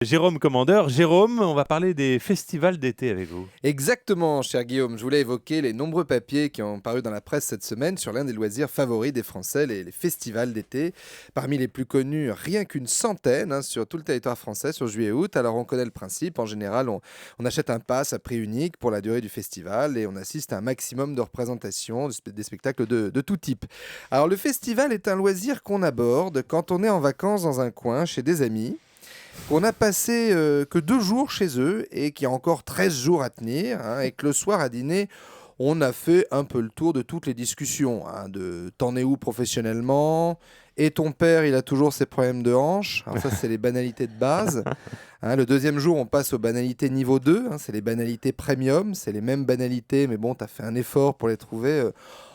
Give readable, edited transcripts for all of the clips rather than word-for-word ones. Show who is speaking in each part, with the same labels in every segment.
Speaker 1: Jérôme Commandeur. Jérôme, on va parler des festivals d'été avec vous.
Speaker 2: Exactement, cher Guillaume. Je voulais évoquer les nombreux papiers qui ont paru dans la presse cette semaine sur l'un des loisirs favoris des Français, les festivals d'été. Parmi les plus connus, rien qu'une centaine sur tout le territoire français sur juillet et août. Alors on connaît le principe. En général, on achète un pass à prix unique pour la durée du festival et on assiste à un maximum de représentations, des spectacles de tout type. Alors le festival est un loisir qu'on aborde quand on est en vacances dans un coin chez des amis, qu'on a passé que 2 jours chez eux et qu'il y a encore 13 jours à tenir, et que le soir à dîner, on a fait un peu le tour de toutes les discussions, de t'en es où professionnellement, et ton père, il a toujours ses problèmes de hanche. Alors ça, c'est les banalités de base. Le deuxième jour, on passe aux banalités niveau 2, c'est les banalités premium, c'est les mêmes banalités, mais bon, tu as fait un effort pour les trouver.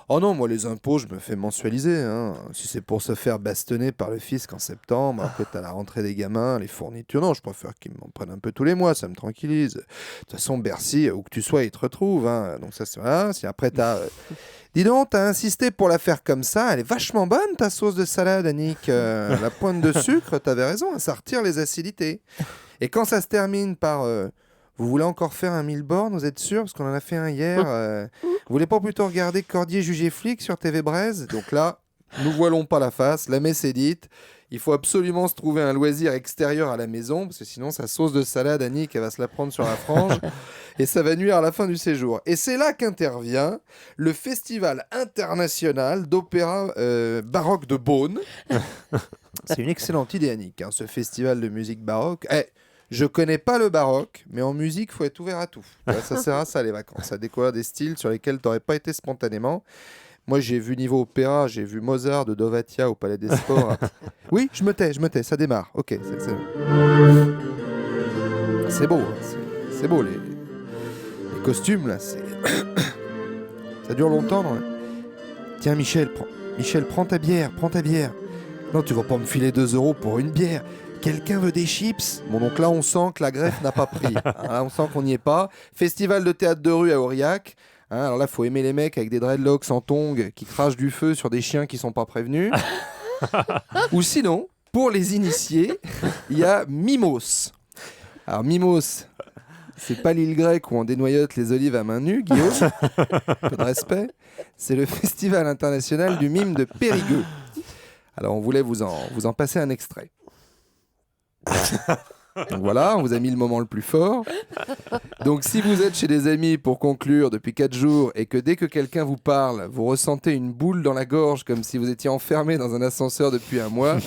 Speaker 2: Oh non, moi les impôts, je me fais mensualiser. Si c'est pour se faire bastonner par le fisc en septembre, après t'as la rentrée des gamins, les fournitures, non, je préfère qu'ils m'en prennent un peu tous les mois, ça me tranquillise. De toute façon, Bercy, où que tu sois, ils te retrouvent. Donc ça, c'est voilà. Si après t'as... Dis donc, t'as insisté pour la faire comme ça, elle est vachement bonne ta sauce de salade, Annick. La pointe de sucre, t'avais raison, ça retire les acidités. Et quand ça se termine par... vous voulez encore faire un 1000 bornes, vous êtes sûr? Parce qu'on en a fait un hier. Vous voulez pas plutôt regarder Cordier jugé flic sur TV Braise? Donc là, nous voilons pas la face, la messe est dite. Il faut absolument se trouver un loisir extérieur à la maison, parce que sinon sa sauce de salade, Annick, elle va se la prendre sur la frange, et ça va nuire à la fin du séjour. Et c'est là qu'intervient le Festival international d'opéra baroque de Beaune. C'est une excellente idée, Annick, ce festival de musique baroque. Je connais pas le baroque, mais en musique, faut être ouvert à tout. Ça sert à ça, les vacances, à découvrir des styles sur lesquels tu n'aurais pas été spontanément. Moi, j'ai vu niveau opéra, j'ai vu Mozart de Dovatia au Palais des Sports. Oui, je me tais, ça démarre. Ok, c'est beau, c'est beau, les costumes, là, ça dure longtemps, non? Tiens, Michel, prends ta bière. Non, tu vas pas me filer 2 € pour une bière. Quelqu'un veut des chips? Bon, donc là, on sent que la greffe n'a pas pris. Là, on sent qu'on n'y est pas. Festival de théâtre de rue à Aurillac. Alors là, il faut aimer les mecs avec des dreadlocks en tongs qui crachent du feu sur des chiens qui sont pas prévenus. Ou sinon, pour les initiés, il y a Mimos. Alors Mimos, c'est pas l'île grecque où on dénoyote les olives à main nue, Guillaume. Un peu de respect. C'est le Festival international du mime de Périgueux. Alors on voulait vous en passer un extrait. Donc voilà, on vous a mis le moment le plus fort. Donc si vous êtes chez des amis pour conclure depuis 4 jours et que dès que quelqu'un vous parle, vous ressentez une boule dans la gorge comme si vous étiez enfermé dans un ascenseur depuis un mois,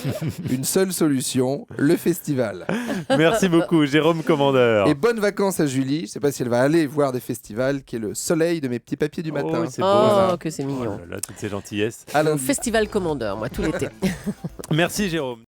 Speaker 2: une seule solution, le festival.
Speaker 1: Merci beaucoup, Jérôme Commandeur.
Speaker 2: Et bonnes vacances à Julie, je ne sais pas si elle va aller voir des festivals, qui est le soleil de mes petits papiers du matin.
Speaker 1: Oh, c'est beau, ça.
Speaker 3: Que c'est mignon.
Speaker 1: Oh là là, toutes ces gentillesses.
Speaker 3: Au Festival Commandeur, moi, tout l'été.
Speaker 1: Merci, Jérôme.